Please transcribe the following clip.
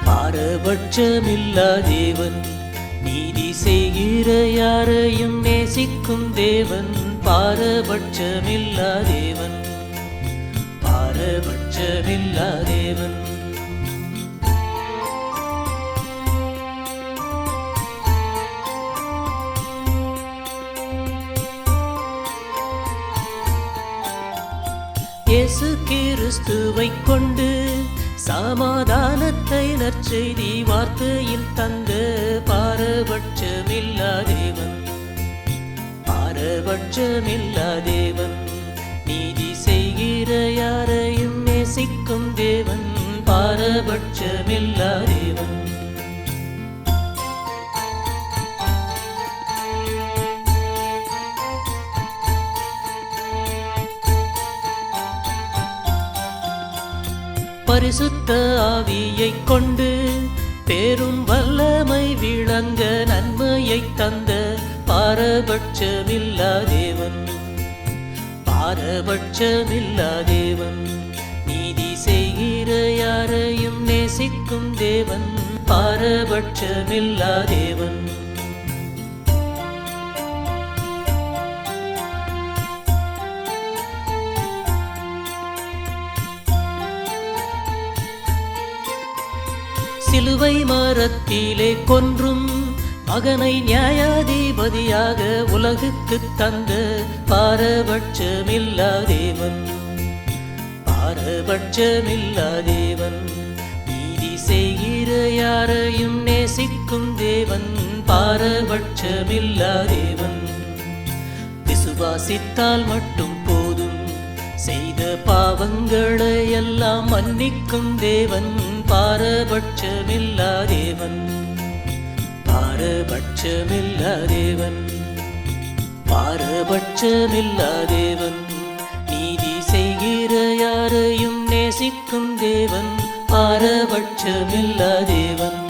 பாரபட்சமில்லா தேவன், நீதி செய்கிற யாரையும் நேசிக்கும் தேவன். பாரபட்சமில்லா தேவன், பாரபட்சமில்லா தேவன். இயேசு கிறிஸ்துவைக் கொண்டு சமாதானத்தை நற்செய்தி வார்த்தையில் தந்த பாரபட்சமில்லா தேவன், பாரபட்சமில்லா தேவன். நீதி செய்கிற யாரையும் நேசிக்கும் தேவன். பாரபட்சமில்லா தேவன். பரிசுத்த ஆவியைக் கொண்டு பெரும் வல்லமை விளங்க நன்மையை தந்த பாரபட்சமில்லா தேவன், பாரபட்சமில்லா தேவன். நீதி செய்கிற யாரையும் நேசிக்கும் தேவன். பாரபட்சமில்லா தேவன். சிலுவை மரத்திலே கொன்றும் மகனை நியாயாதிபதியாக உலகுக்கு தந்த பாரபட்சமில்லா தேவன், பாரபட்சமில்லா தேவன். நீதி செய்கிற யாரையும் நேசிக்கும் தேவன். பாரபட்சமில்லா தேவன். விசுவாசித்தால் மட்டும் போதும், செய்த பாவங்களை எல்லாம் மன்னிக்கும் தேவன். பாரபட்சமில்லா தேவன், பாரபட்சமில்லா தேவன், பாரபட்சமில்லா தேவன். நீதி செய்கிற யாரையும் நேசிக்கும் தேவன். பாரபட்சமில்லா தேவன்.